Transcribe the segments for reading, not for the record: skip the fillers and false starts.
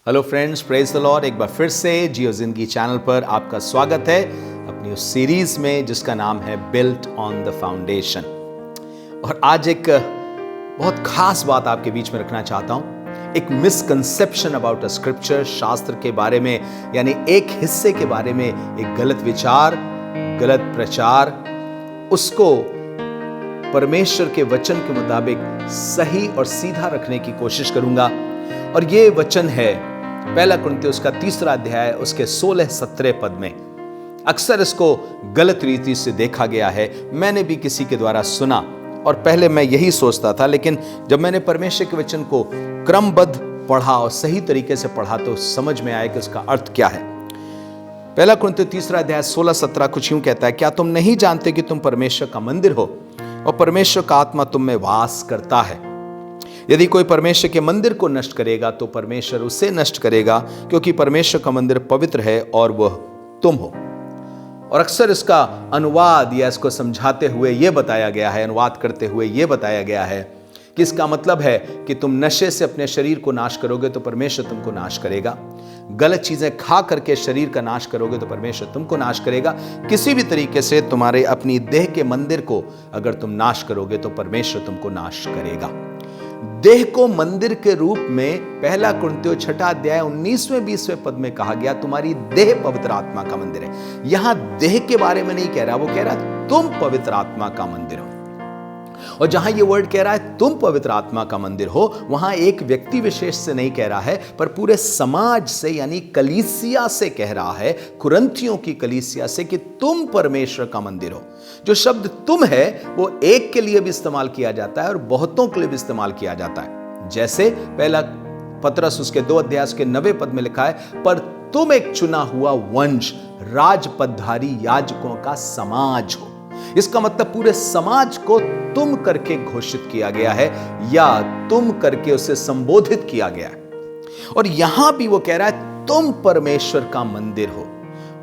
Hello friends, praise the Lord. एक बार फिर से जियो जिंदगी चैनल पर आपका स्वागत है अपनी उस सीरीज में जिसका नाम है बिल्ट ऑन द फाउंडेशन। और आज एक बहुत खास बात आपके बीच में रखना चाहता हूं। एक मिसकंसेप्शन अबाउट अ स्क्रिप्चर, शास्त्र के बारे में, यानी एक हिस्से के बारे में एक गलत विचार, गलत प्रचार, उसको परमेश्वर के वचन के मुताबिक सही और सीधा रखने की कोशिश करूंगा। और ये वचन है पहला कुरिन्थियों उसका 3 अध्याय उसके 16-17 पद में। अक्सर इसको गलत रीति से देखा गया है। मैंने भी किसी के द्वारा सुना और पहले मैं यही सोचता था, लेकिन जब मैंने परमेश्वर के वचन को क्रमबद्ध पढ़ा और सही तरीके से पढ़ा तो समझ में आया कि उसका अर्थ क्या है। पहला कुरिन्थियों 3 अध्याय 16-17 कुछ यूं कहता है, क्या तुम नहीं जानते कि तुम परमेश्वर का मंदिर हो और परमेश्वर का आत्मा तुम में वास करता है? यदि कोई परमेश्वर के मंदिर को नष्ट करेगा तो परमेश्वर उसे नष्ट करेगा, क्योंकि परमेश्वर का मंदिर पवित्र है और वह तुम हो। और अक्सर इसका अनुवाद या इसको समझाते हुए यह बताया गया है, अनुवाद करते हुए यह बताया गया है कि इसका मतलब है कि तुम नशे से अपने शरीर को नाश करोगे तो परमेश्वर तुमको नाश करेगा। गलत चीजें खा करके शरीर का नाश करोगे तो परमेश्वर तुमको नाश करेगा। किसी भी तरीके से तुम्हारे अपनी देह के मंदिर को अगर तुम नाश करोगे तो परमेश्वर तुमको नाश करेगा। देह को मंदिर के रूप में पहला कुरिन्थियों 6 अध्याय 19वें-20वें पद में कहा गया, तुम्हारी देह पवित्र आत्मा का मंदिर है। यहां देह के बारे में नहीं कह रहा, वो कह रहा है तुम पवित्र आत्मा का मंदिर हो। और जहां ये वर्ड कह रहा है तुम पवित्र आत्मा का मंदिर हो, वहां एक व्यक्ति विशेष से नहीं कह रहा है, पर पूरे समाज से यानी कलीसिया से कह रहा है, कुरिन्थियों की कलीसिया से, कि तुम परमेश्वर का मंदिर हो। जो शब्द तुम है वो एक के लिए भी इस्तेमाल किया जाता है और बहुतों के लिए भी इस्तेमाल किया जाता है। जैसे पहला पतरस उसके 2 अध्याय के 9वें पद में लिखा है, पर तुम एक चुना हुआ वंश, राजपदधारी याजकों का समाज हो। इसका मतलब पूरे समाज को तुम करके घोषित किया गया है या तुम करके उसे संबोधित किया गया है। और यहां भी वो कह रहा है तुम परमेश्वर का मंदिर हो।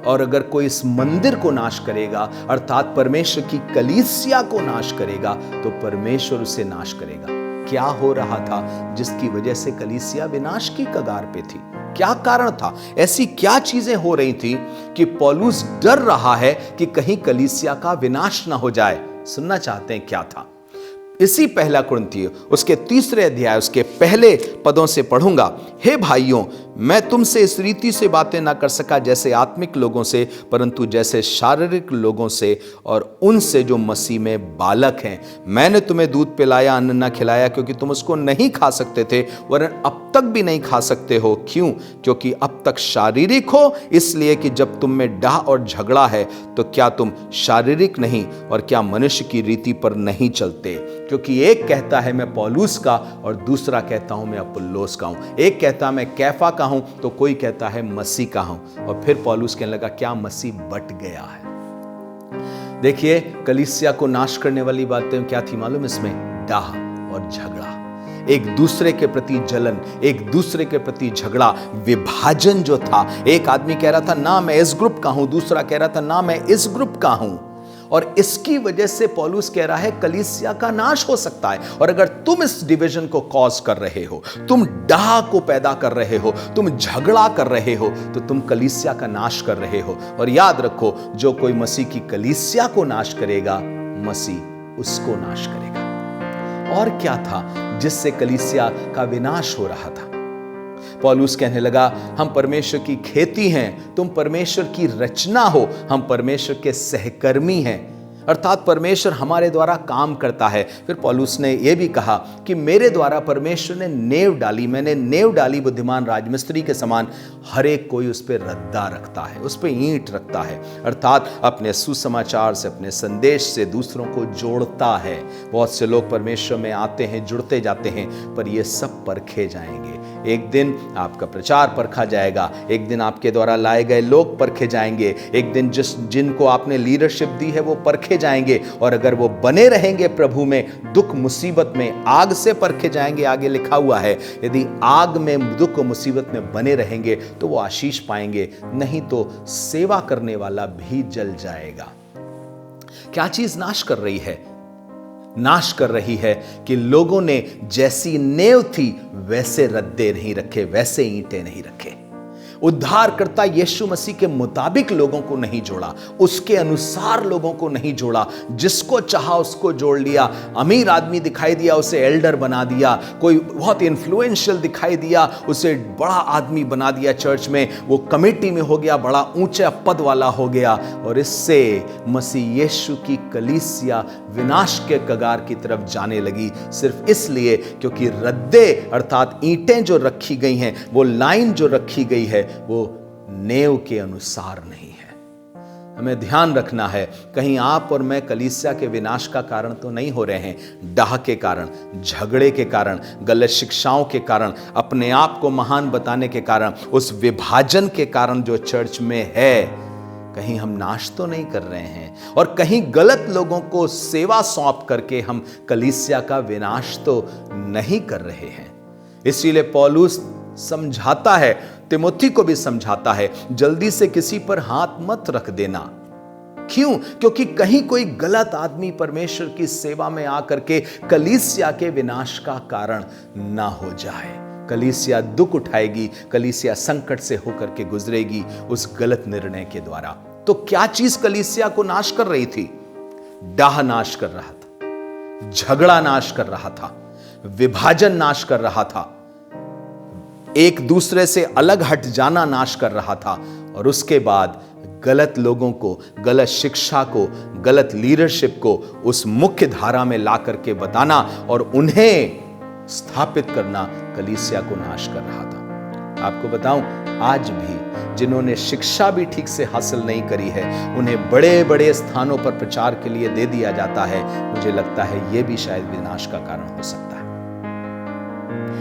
और अगर कोई इस मंदिर को नाश करेगा, अर्थात परमेश्वर की कलीसिया को नाश करेगा, तो परमेश्वर उसे नाश करेगा। क्या हो रहा था जिसकी वजह से कलीसिया विनाश की कगार पे थी? क्या कारण था? ऐसी क्या चीजें हो रही थी कि पौलुस डर रहा है कि कहीं कलीसिया का विनाश ना हो जाए? सुनना चाहते हैं क्या था? इसी पहला कुरिन्थियों उसके 3 अध्याय उसके पहले पदों से पढ़ूंगा। हे भाइयों, मैं तुमसे इस रीति से बातें ना कर सका जैसे आत्मिक लोगों से, परंतु जैसे शारीरिक लोगों से और उनसे जो मसीह में बालक हैं। मैंने तुम्हें दूध पिलाया, अन्न न खिलाया, क्योंकि तुम उसको नहीं खा सकते थे, वरन अब तक भी नहीं खा सकते हो। क्यों? क्योंकि अब तक शारीरिक हो, इसलिए कि जब तुम में डाह और झगड़ा है तो क्या तुम शारीरिक नहीं और क्या मनुष्य की रीति पर नहीं चलते? क्योंकि एक कहता है मैं पौलुस का और दूसरा कहता हूं मैं अपुल्लोस का हूं। एक कहता मैं कैफा का हूं तो कोई कहता है मसीह का हूं। और फिर पौलुस कहने लगा क्या मसीह बट गया है? देखिए, कलीसिया को नाश करने वाली बातें क्या थी मालूम? इसमें डाह और झगड़ा, एक दूसरे के प्रति जलन, एक दूसरे के प्रति झगड़ा, विभाजन जो था। एक आदमी कह रहा था ना मैं इस ग्रुप का हूं, दूसरा कह रहा था ना मैं इस ग्रुप का हूं। और इसकी वजह से पौलुस कह रहा है कलीसिया का नाश हो सकता है। और अगर तुम इस डिवीजन को कॉज कर रहे हो, तुम डाह को पैदा कर रहे हो, तुम झगड़ा कर रहे हो, तो तुम कलीसिया का नाश कर रहे हो। और याद रखो, जो कोई मसीह की कलीसिया को नाश करेगा, मसीह उसको नाश करेगा। और क्या था जिससे कलीसिया का विनाश हो रहा था? पौलुस कहने लगा हम परमेश्वर की खेती हैं, तुम परमेश्वर की रचना हो, हम परमेश्वर के सहकर्मी हैं, अर्थात परमेश्वर हमारे द्वारा काम करता है। फिर पौलुस ने यह भी कहा कि मेरे द्वारा परमेश्वर ने नेव डाली, मैंने नेव डाली, बुद्धिमान राजमिस्त्री के समान हर एक कोई उस पर रद्दा रखता है, उस पर ईंट रखता है, अर्थात अपने सुसमाचार से, अपने संदेश से दूसरों को जोड़ता है। बहुत से लोग परमेश्वर में आते हैं, जुड़ते जाते हैं, पर ये सब परखे जाएंगे। एक दिन आपका प्रचार परखा जाएगा, एक दिन आपके द्वारा लाए गए लोग परखे जाएंगे, एक दिन जिनको आपने लीडरशिप दी है वो परखे जाएंगे। और अगर वो बने रहेंगे प्रभु में, दुख मुसीबत में आग से परखे जाएंगे। आगे लिखा हुआ है यदि आग में, दुख मुसीबत में बने रहेंगे तो वो आशीष पाएंगे, नहीं तो सेवा करने वाला भी जल जाएगा। क्या चीज नाश कर रही है? नाश कर रही है कि लोगों ने जैसी नेव थी वैसे रद्दे नहीं रखे, वैसे ईंटें नहीं रखे। उद्धारकर्ता यीशु मसीह के मुताबिक लोगों को नहीं जोड़ा, उसके अनुसार लोगों को नहीं जोड़ा। जिसको चाहा उसको जोड़ लिया। अमीर आदमी दिखाई दिया, उसे एल्डर बना दिया। कोई बहुत इन्फ्लुएंशियल दिखाई दिया, उसे बड़ा आदमी बना दिया चर्च में। वो कमेटी में हो गया, बड़ा ऊंचे पद वाला हो गया। और इससे मसीह यीशु की कलीसिया विनाश के कगार की तरफ जाने लगी, सिर्फ इसलिए क्योंकि रद्दे अर्थात ईंटें जो रखी गई हैं, वो लाइन जो रखी गई है, वो नेव के अनुसार नहीं है। हमें ध्यान रखना है, कहीं आप और मैं कलीसिया के विनाश का कारण तो नहीं हो रहे हैं। डाह के कारण, झगड़े के कारण, गलत शिक्षाओं के कारण, अपने आप को महान बताने के कारण, उस विभाजन के कारण जो चर्च में है, कहीं हम नाश तो नहीं कर रहे हैं। और कहीं गलत लोगों को सेवा सौंप करके हम कलीसिया का विनाश तो नहीं कर रहे हैं। इसीलिए पौलुस समझाता है, तिमोथी को भी समझाता है, जल्दी से किसी पर हाथ मत रख देना। क्यों? क्योंकि कहीं कोई गलत आदमी परमेश्वर की सेवा में आकर के कलीसिया के विनाश का कारण ना हो जाए। कलीसिया दुख उठाएगी, कलीसिया संकट से होकर के गुजरेगी उस गलत निर्णय के द्वारा। तो क्या चीज कलीसिया को नाश कर रही थी? डाह नाश कर रहा था, झगड़ा नाश कर रहा था, विभाजन नाश कर रहा था, एक दूसरे से अलग हट जाना नाश कर रहा था। और उसके बाद गलत लोगों को, गलत शिक्षा को, गलत लीडरशिप को उस मुख्य धारा में ला करके बताना और उन्हें स्थापित करना कलीसिया को नाश कर रहा था। आपको बताऊं, आज भी जिन्होंने शिक्षा भी ठीक से हासिल नहीं करी है, उन्हें बड़े बड़े स्थानों पर प्रचार के लिए दे दिया जाता है। मुझे लगता है यह भी शायद विनाश का कारण हो सकता है।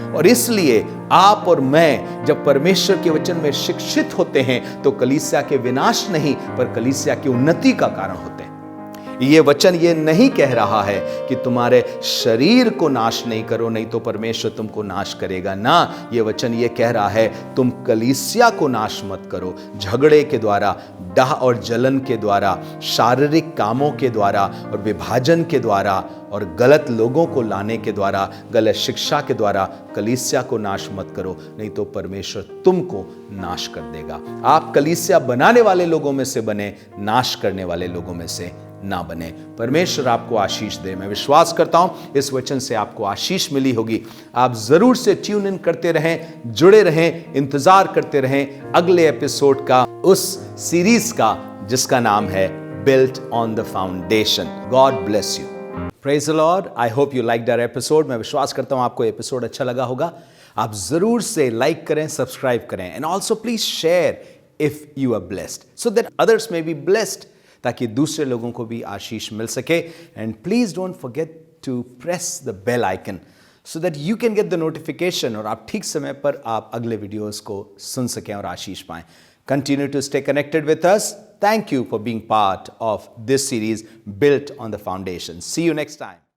और इसलिए आप और मैं जब परमेश्वर के वचन में शिक्षित होते हैं तो कलीसिया के विनाश नहीं, पर कलीसिया की उन्नति का कारण होते हैं। ये वचन ये नहीं कह रहा है कि तुम्हारे शरीर को नाश नहीं करो, नहीं तो परमेश्वर तुमको नाश करेगा। ना, ये वचन ये कह रहा है तुम कलीसिया को नाश मत करो। झगड़े के द्वारा, डाह और जलन के द्वारा, शारीरिक कामों के द्वारा और विभाजन के द्वारा और गलत लोगों को लाने के द्वारा, गलत शिक्षा के द्वारा कलीसिया को नाश मत करो, नहीं तो परमेश्वर तुमको नाश कर देगा। आप कलीसिया बनाने वाले लोगों में से बने, नाश करने वाले लोगों में से ना बने। परमेश्वर आपको आशीष दे। मैं विश्वास करता हूं इस वचन से आपको आशीष मिली होगी। आप जरूर से ट्यून इन करते रहें, जुड़े रहें, इंतजार करते रहें अगले एपिसोड का, उस सीरीज का जिसका नाम है built on the foundation. God bless you. Praise the Lord. I hope you liked our episode. मैं विश्वास करता हूं आपको एपिसोड अच्छा लगा होगा। आप जरूर से लाइक करें, सब्सक्राइब करें, and also please share if you are blessed, so that others may be blessed, ताकि दूसरे लोगों को भी आशीष मिल सके। And please don't forget to press the bell icon so that you can get the notification, और आप ठीक समय पर आप अगले वीडियोस को सुन सकें और आशीष पाएं। Continue to stay connected with us. Thank you for being part of this series, Built on the Foundation. See you next time.